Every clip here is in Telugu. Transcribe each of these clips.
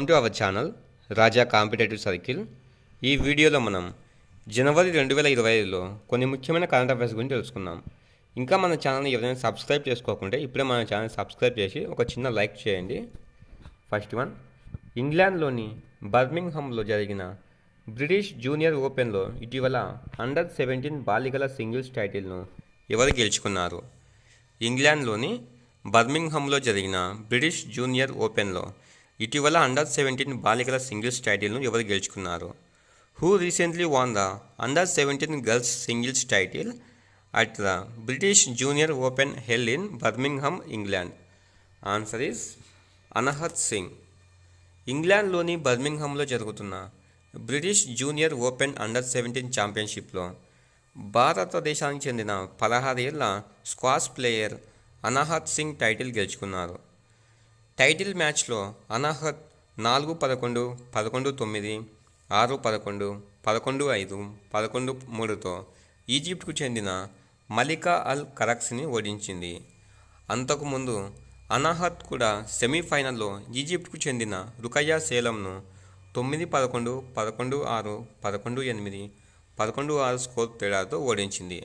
Welcome to our channel Raja competitive circle. ఈ వీడియోలో మనం జనవరి 2025లో కొన్ని ముఖ్యమైన కరెంట్ అఫైర్స్ గురించి తెలుసుకుందాం. ఇంకా మన ఛానల్ని ఎవరైనా సబ్స్క్రైబ్ చేసుకోకుంటే ఇప్పుడే మన ఛానల్ సబ్స్క్రైబ్ చేసి ఒక చిన్న లైక్ చేయండి. ఫస్ట్ వన్, ఇంగ్లాండ్లోని బర్మింగ్హామ్లో జరిగిన బ్రిటిష్ జూనియర్ ఓపెన్లో ఇటీవల అండర్-17 బాలికల సింగిల్స్ టైటిల్ను ఎవరు గెలుచుకున్నారు? ఇంగ్లాండ్లోని బర్మింగ్హామ్లో జరిగిన బ్రిటిష్ జూనియర్ ఓపెన్లో ఇటీవల అండర్-17 బాలికల సింగిల్స్ టైటిల్ను ఎవరు గెలుచుకున్నారు? హూ రీసెంట్లీ వాన్ ద అండర్-17 girls singles title at the British Junior Open held in Birmingham, England? Answer is Anahat Singh. ఇంగ్లాండ్లోని బర్మింగ్హామ్లో జరుగుతున్న బ్రిటిష్ జూనియర్ ఓపెన్ అండర్-17 ఛాంపియన్షిప్లో భారతదేశానికి చెందిన 16 ఏళ్ల squash player Anahat Singh title గెలుచుకున్నారు. టైటిల్ మ్యాచ్లో అనహత్ 4-11, 11-9, 6-11, 11-5, 11-3తో ఈజిప్ట్కు చెందిన మలికా అల్ కరక్స్ని ఓడించింది. అంతకుముందు అనహత్ కూడా సెమీఫైనల్లో ఈజిప్ట్కు చెందిన రుకయ్యా సేలంను 9-11, 11-6, 11-8, 11-6 స్కోర్ తేడాతో ఓడించింది.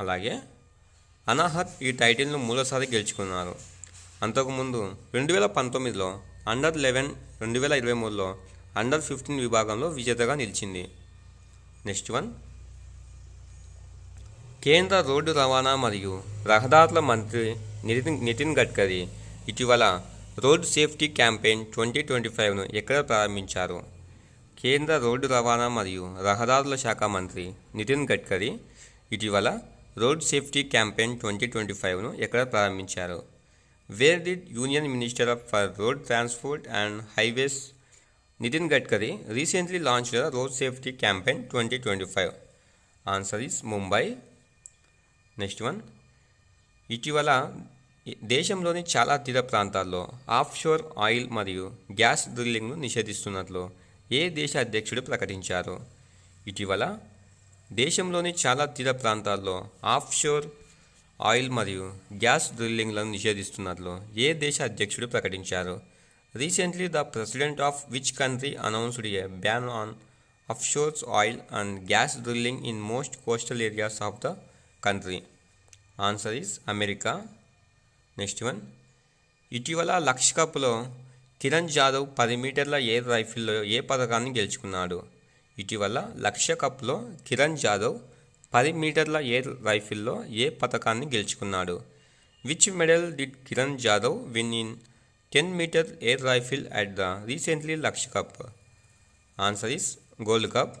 అలాగే అనహత్ ఈ టైటిల్ను మూడోసారి గెలుచుకున్నారు. అంతకుముందు 2019లో అండర్-11, 2023లో అండర్-15 విభాగంలో విజేతగా నిలిచింది. నెక్స్ట్ వన్, కేంద్ర రోడ్డు రవాణా మరియు రహదారుల మంత్రి నితిన్ గడ్కరీ ఇటీవల రోడ్ సేఫ్టీ క్యాంపెయిన్ 2025ను ఎక్కడ ప్రారంభించారు? కేంద్ర రోడ్డు రవాణా మరియు రహదారుల శాఖ మంత్రి నితిన్ గడ్కరీ ఇటీవల రోడ్ సేఫ్టీ క్యాంపెయిన్ 2025ను ఎక్కడ ప్రారంభించారు? Where did Union Minister for Road Transport and Highways Nitin Gadkari recently launched the Road Safety Campaign 2025? Answer is Mumbai. Next one, ఇటీవల దేశంలోని చాలా తీర ప్రాంతాల్లో ఆఫ్షోర్ ఆయిల్ మరియు గ్యాస్ డ్రిల్లింగ్ను నిషేధిస్తున్నట్లు ఏ దేశ అధ్యక్షుడు ప్రకటించారు? ఇటీవల దేశంలోని చాలా తీర ప్రాంతాల్లో ఆఫ్షోర్ ఆయిల్ మరియు గ్యాస్ డ్రిల్లింగ్లను నిషేధిస్తున్నట్లు ఏ దేశ అధ్యక్షుడు ప్రకటించారు? Recently the president of which country announced A ban on offshore oil and gas drilling in most coastal areas of the country? Answer is America. Next one, ఇటీవల లక్ష కప్లో కిరణ్ జాదవ్ 10 మీటర్ల ఎయిర్ రైఫిల్లో ఏ పథకాన్ని గెలుచుకున్నాడు? ఇటీవల లక్ష కప్లో కిరణ్ జాదవ్ 10 మీటర్ల ఎయిర్ రైఫిల్లో ఏ పథకాన్ని గెలుచుకున్నాడు? Which medal did Kiran Jadhav win in 10 metre air rifle at the recently Lakshya cup? Answer is gold cup.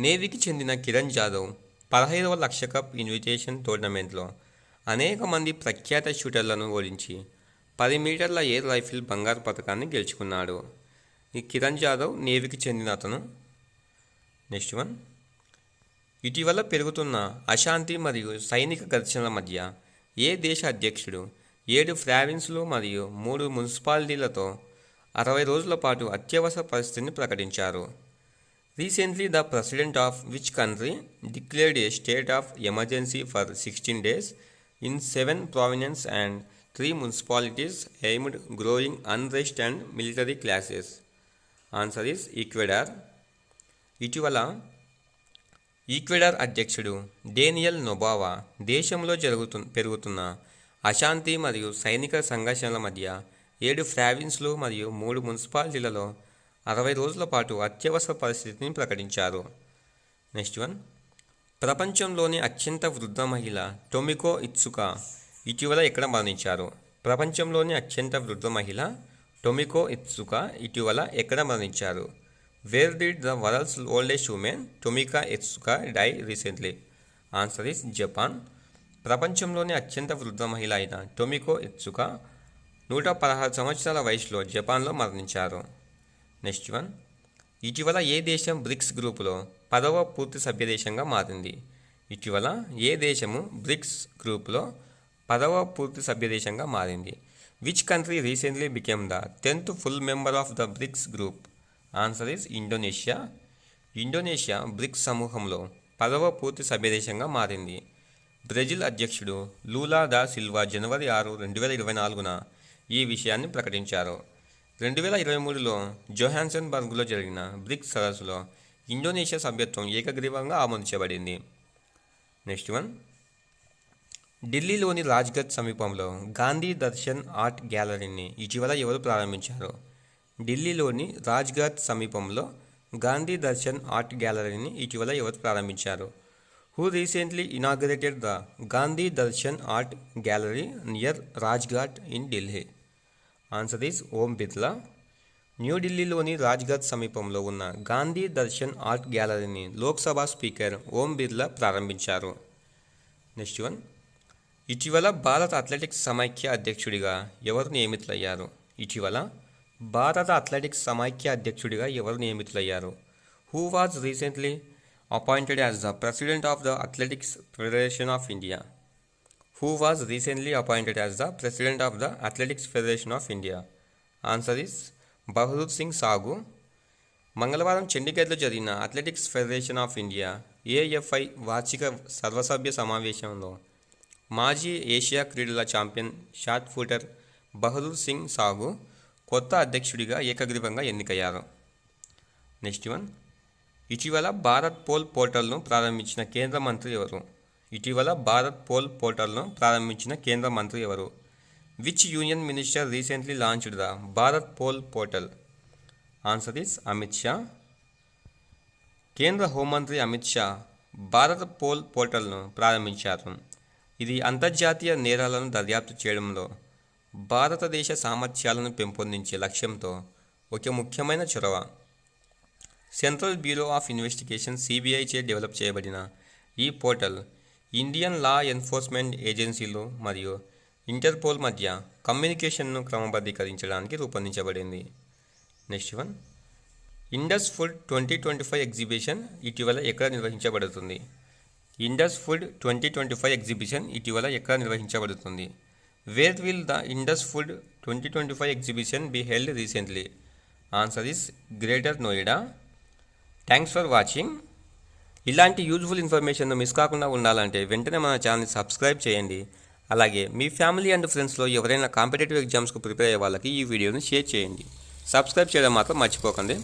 నేవీకి చెందిన కిరణ్ జాదవ్ 15వ లక్ష కప్ ఇన్విటేషన్ టోర్నమెంట్లో అనేక మంది ప్రఖ్యాత షూటర్లను ఓడించి 10 మీటర్ల ఎయిర్ రైఫిల్ బంగారు పథకాన్ని గెలుచుకున్నాడు. ఈ కిరణ్ జాదవ్ నేవీకి చెందిన అతను. నెక్స్ట్ వన్, ఇటీవల పెరుగుతున్న అశాంతి మరియు సైనిక ఘర్షణల మధ్య ఏ దేశ అధ్యక్షుడు 7 ప్రావిన్సులు మరియు 3 మున్సిపాలిటీలతో 60 రోజుల పాటు అత్యవసర పరిస్థితిని ప్రకటించారు? Recently the president of which country declared a state of emergency for 16 days in 7 provinces and 3 municipalities aimed growing unrest and military clashes? Answer is Ecuador. ఇటీవల ఈక్వెడార్ అధ్యక్షుడు డేనియల్ నొబావా దేశంలో పెరుగుతున్న అశాంతి మరియు సైనిక సంఘర్షణల మధ్య 7 ప్రావిన్సులు మరియు 3 మున్సిపాలిటీలలో 60 రోజుల పాటు అత్యవసర పరిస్థితిని ప్రకటించారు. నెక్స్ట్ వన్, ప్రపంచంలోని అత్యంత వృద్ధ మహిళ టొమికో ఇత్సుకా ఇటీవల ఎక్కడ మరణించారు? ప్రపంచంలోని అత్యంత వృద్ధ మహిళ టొమికో ఇత్సుకా ఇటీవల ఎక్కడ మరణించారు? Where did the world's oldest woman Tomika Itsuka die recently? Answer is Japan. ప్రపంచంలోని అత్యంత వృద్ధ మహిళ అయిన టొమికో ఇత్సుకా 116 సంవత్సరాల వయసులో జపాన్లో మరణించారు. నెక్స్ట్ వన్, ఇటీవల ఏ దేశం బ్రిక్స్ గ్రూపులో 10వ పూర్తి సభ్యదేశంగా మారింది? ఇటీవల ఏ దేశము బ్రిక్స్ గ్రూపులో 10వ పూర్తి సభ్యదేశంగా మారింది? Which country recently became the 10th full member of the BRICS group? Answer is Indonesia. Indonesia BRICS సమూహంలో 10వ పూర్తి సభ్యదేశంగా మారింది. బ్రెజిల్ అధ్యక్షుడు లూలా దా సిల్వా జనవరి 6, 2024న ఈ విషయాన్ని ప్రకటించారు. 2023లో జోహాన్స్బర్గ్లో జరిగిన బ్రిక్స్ సదస్సులో ఇండోనేషియా సభ్యత్వం ఏకగ్రీవంగా ఆమోదించబడింది. నెక్స్ట్ వన్, ఢిల్లీలోని రాజ్ఘాట్ సమీపంలో గాంధీ దర్శన్ ఆర్ట్ గ్యాలరీని ఇటీవల ఎవరు ప్రారంభించారు? ఢిల్లీలోని రాజ్ఘాట్ సమీపంలో గాంధీ దర్శన్ ఆర్ట్ గ్యాలరీని ఇటీవల ఎవరు ప్రారంభించారు? Who recently inaugurated the Gandhi Darshan art gallery near Rajghat in Delhi? Answer is Om Birla. న్యూఢిల్లీలోని రాజ్ఘాట్ సమీపంలో ఉన్న గాంధీ దర్శన్ ఆర్ట్ గ్యాలరీని లోక్సభ స్పీకర్ ఓం బిర్లా ప్రారంభించారు. నెక్స్ట్ వన్, ఇటీవల భారత అథ్లెటిక్స్ సమైక్య అధ్యక్షుడిగా ఎవరు నియమితులయ్యారు? ఇటీవల భారత అథ్లెటిక్స్ సమైక్య అధ్యక్షుడిగా ఎవరు నియమితులయ్యారు? Who was recently appointed as the president of the athletics federation of India? Who was recently appointed as the president of the athletics federation of India? Answer is Bahadur Singh సాగు. మంగళవారం చండీగఢ్లో జరిగిన athletics federation of India AFI వార్షిక సర్వసభ్య సమావేశంలో మాజీ ఏషియా క్రీడల ఛాంపియన్ షాట్ పుటర్ బహదూర్ సింగ్ సాగు కొత్త అధ్యక్షుడిగా ఏకగ్రీవంగా ఎన్నికయ్యారు. నెక్స్ట్ వన్, ఇటీవల భారత్ పోల్ పోర్టల్ను ప్రారంభించిన కేంద్ర మంత్రి ఎవరు? ఇటీవల భారత్ పోల్ పోర్టల్ను ప్రారంభించిన కేంద్ర మంత్రి ఎవరు? Which union minister recently launched the Bharatpol portal? Answer is Amit Shah. కేంద్ర హోంమంత్రి అమిత్ షా భారత్ పోల్ పోర్టల్ను ప్రారంభించారు. ఇది అంతర్జాతీయ నేరాలను దర్యాప్తు చేయడంలో భారతదేశ సామర్థ్యాలను పెంపొందించే లక్ష్యంతో ఒక ముఖ్యమైన చొరవ. Central bureau of investigation CBI చే డెవలప్ చేయబడిన ఈ పోర్టల్ ఇండియన్ లా ఎన్ఫోర్స్మెంట్ ఏజెన్సీలు మరియు ఇంటర్పోల్ మధ్య కమ్యూనికేషన్ను క్రమబద్ధీకరించడానికి రూపొందించబడింది. Next one, Indus food 2025 exhibition ఇటీవల ఎక్కడ నిర్వహించబడుతుంది? ఇండస్ ఫుడ్ 2025 ఎగ్జిబిషన్ ఇటీవల ఎక్కడ నిర్వహించబడుతుంది? Where will the Indus food 2025 exhibition be held recently? Answer is greater Noida. Thanks for watching. ఇలాంటి యూజ్ఫుల్ ఇన్ఫర్మేషన్ మిస్ కాకుండా ఉండాలంటే వెంటనే మన ఛానల్ని సబ్స్క్రైబ్ చేయండి. అలాగే మీ ఫ్యామిలీ అండ్ ఫ్రెండ్స్లో ఎవరైనా కాంపిటేటివ్ ఎగ్జామ్స్కు ప్రిపేర్ అయ్యే వాళ్ళకి ఈ వీడియోని షేర్ చేయండి. సబ్స్క్రైబ్ చేయడం మాత్రం మర్చిపోకండి.